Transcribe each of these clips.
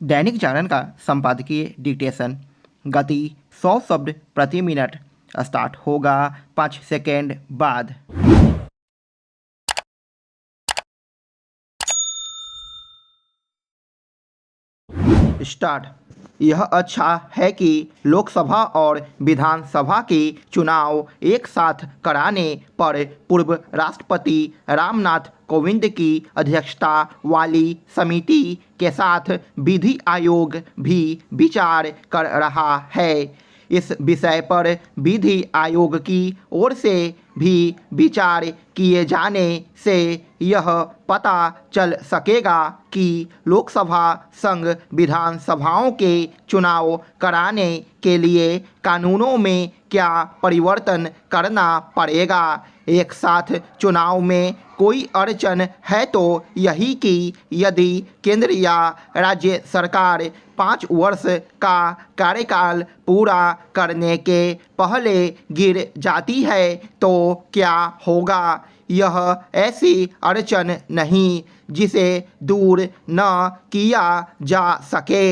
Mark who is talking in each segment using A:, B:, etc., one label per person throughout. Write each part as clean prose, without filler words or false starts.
A: दैनिक जागरण का संपादकीय डिक्टेशन। गति 100 शब्द प्रति मिनट। स्टार्ट होगा 5 सेकेंड बाद। स्टार्ट। यह अच्छा है कि लोकसभा और विधानसभा के चुनाव एक साथ कराने पर पूर्व राष्ट्रपति रामनाथ कोविंद की अध्यक्षता वाली समिति के साथ विधि आयोग भी विचार कर रहा है। इस विषय पर विधि आयोग की ओर से भी विचार किए जाने से यह पता चल सकेगा कि लोकसभा संघ विधानसभाओं के चुनाव कराने के लिए कानूनों में क्या परिवर्तन करना पड़ेगा। एक साथ चुनाव में कोई अड़चन है तो यही कि यदि केंद्र या राज्य सरकार 5 वर्ष का कार्यकाल पूरा करने के पहले गिर जाती है तो क्या होगा। यह ऐसी अड़चन नहीं जिसे दूर न किया जा सके।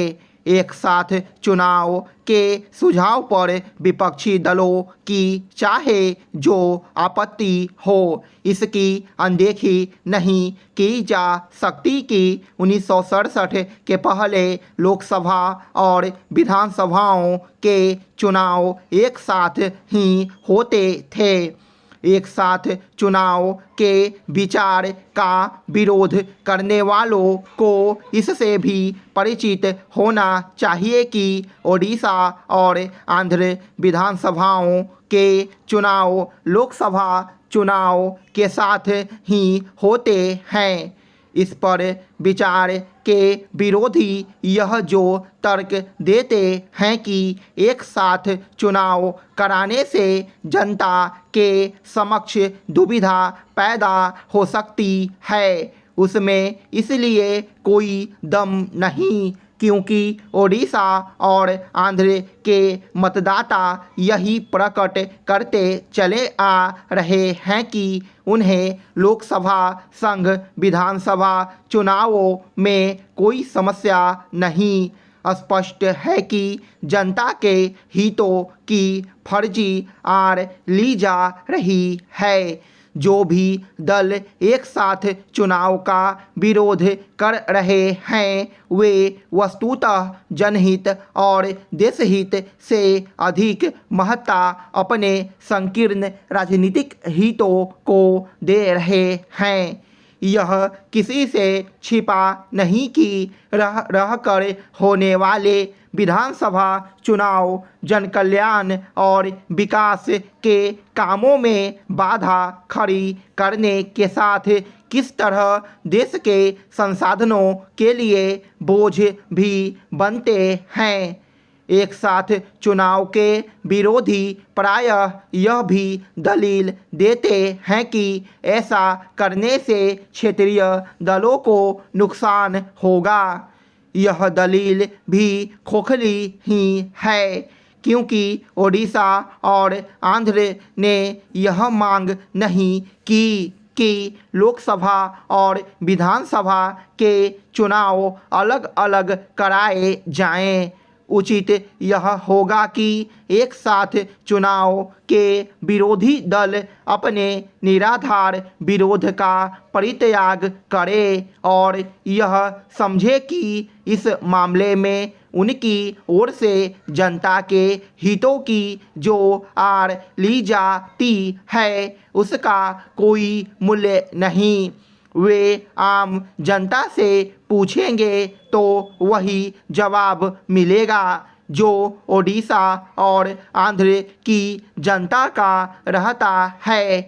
A: एक साथ चुनाव के सुझाव पर विपक्षी दलों की चाहे जो आपत्ति हो, इसकी अनदेखी नहीं की जा सकती कि 1967 के पहले लोकसभा और विधानसभाओं के चुनाव एक साथ ही होते थे। एक साथ चुनाव के विचार का विरोध करने वालों को इससे भी परिचित होना चाहिए कि ओडिशा और आंध्र विधानसभाओं के चुनाव लोकसभा चुनाव के साथ ही होते हैं। इस पर विचार के विरोधी यह जो तर्क देते हैं कि एक साथ चुनाव कराने से जनता के समक्ष दुविधा पैदा हो सकती है, उसमें इसलिए कोई दम नहीं क्योंकि ओडिशा और आंध्र के मतदाता यही प्रकट करते चले आ रहे हैं कि उन्हें लोकसभा संघ विधानसभा चुनावों में कोई समस्या नहीं। स्पष्ट है कि जनता के हितों की फर्जी आड़ ली जा रही है। जो भी दल एक साथ चुनाव का विरोध कर रहे हैं वे वस्तुतः जनहित और देशहित से अधिक महत्ता अपने संकीर्ण राजनीतिक हितों को दे रहे हैं। यह किसी से छिपा नहीं कि रह कर होने वाले विधानसभा चुनाव जनकल्याण और विकास के कामों में बाधा खड़ी करने के साथ किस तरह देश के संसाधनों के लिए बोझ भी बनते हैं। एक साथ चुनाव के विरोधी प्रायः यह भी दलील देते हैं कि ऐसा करने से क्षेत्रीय दलों को नुकसान होगा। यह दलील भी खोखली ही है क्योंकि ओडिशा और आंध्र ने यह मांग नहीं की कि लोकसभा और विधानसभा के चुनाव अलग अलग कराए जाएं। उचित यह होगा कि एक साथ चुनाव के विरोधी दल अपने निराधार विरोध का परित्याग करे और यह समझे कि इस मामले में उनकी ओर से जनता के हितों की जो आड़ ली जाती है उसका कोई मूल्य नहीं। वे आम जनता से पूछेंगे तो वही जवाब मिलेगा जो ओडिशा और आंध्र की जनता का रहता है।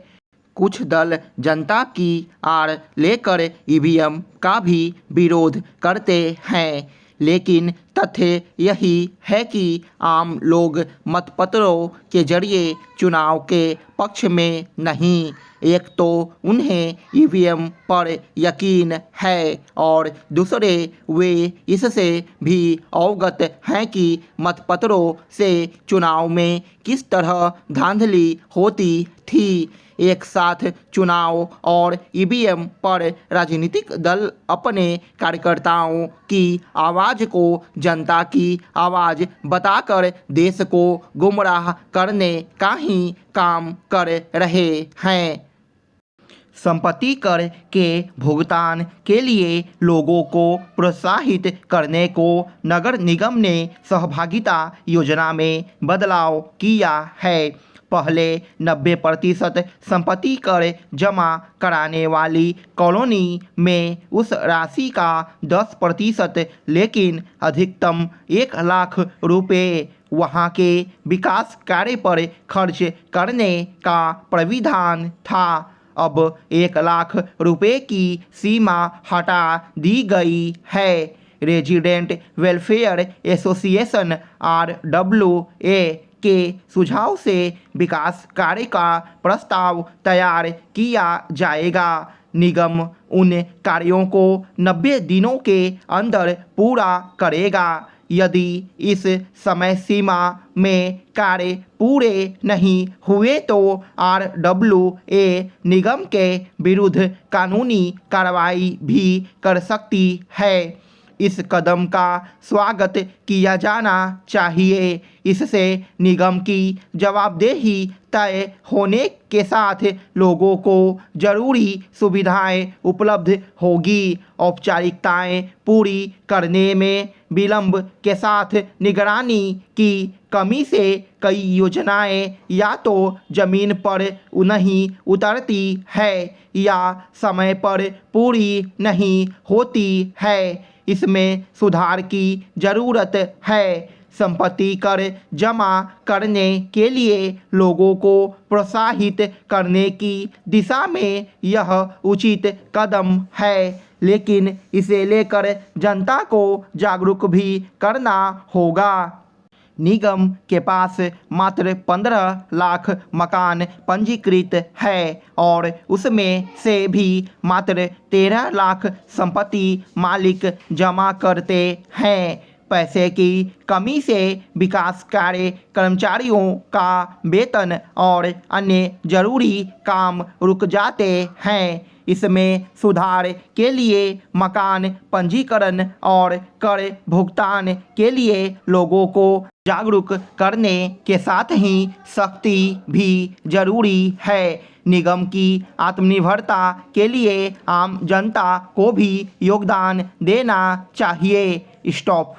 A: कुछ दल जनता की आड़ लेकर ईवीएम का भी विरोध करते हैं, लेकिन तथ्य यही है कि आम लोग मतपत्रों के जरिए चुनाव के पक्ष में नहीं। एक तो उन्हें ईवीएम पर यकीन है और दूसरे वे इससे भी अवगत हैं कि मतपत्रों से चुनाव में किस तरह धांधली होती थी। एक साथ चुनाव और ईवीएम पर राजनीतिक दल अपने कार्यकर्ताओं की आवाज़ को जनता की आवाज़ बताकर देश को गुमराह करने का ही काम कर रहे हैं। संपत्ति कर के भुगतान के लिए लोगों को प्रोत्साहित करने को नगर निगम ने सहभागिता योजना में बदलाव किया है। पहले 90% संपत्ति कर जमा कराने वाली कॉलोनी में उस राशि का 10%, लेकिन अधिकतम 1 लाख रुपए वहां के विकास कार्य पर खर्च करने का प्राविधान था। अब 1 लाख रुपए की सीमा हटा दी गई है। रेजिडेंट वेलफेयर एसोसिएशन RWA के सुझाव से विकास कार्य का प्रस्ताव तैयार किया जाएगा। निगम उन कार्यों को 90 दिनों के अंदर पूरा करेगा। यदि इस समय सीमा में कार्य पूरे नहीं हुए तो RWA निगम के विरुद्ध कानूनी कार्रवाई भी कर सकती है। इस कदम का स्वागत किया जाना चाहिए। इससे निगम की जवाबदेही तय होने के साथ लोगों को जरूरी सुविधाएं उपलब्ध होगी। औपचारिकताएं पूरी करने में विलंब के साथ निगरानी की कमी से कई योजनाएं या तो जमीन पर नहीं उतरती है या समय पर पूरी नहीं होती है। इसमें सुधार की ज़रूरत है। संपत्ति कर जमा करने के लिए लोगों को प्रोत्साहित करने की दिशा में यह उचित कदम है, लेकिन इसे लेकर जनता को जागरूक भी करना होगा। निगम के पास मात्र 15 लाख मकान पंजीकृत है और उसमें से भी मात्र 13 लाख संपत्ति मालिक जमा करते हैं। पैसे की कमी से विकास कार्य, कर्मचारियों का वेतन और अन्य जरूरी काम रुक जाते हैं। इसमें सुधार के लिए मकान पंजीकरण और कर भुगतान के लिए लोगों को जागरूक करने के साथ ही सख्ती भी जरूरी है। निगम की आत्मनिर्भरता के लिए आम जनता को भी योगदान देना चाहिए। स्टॉप।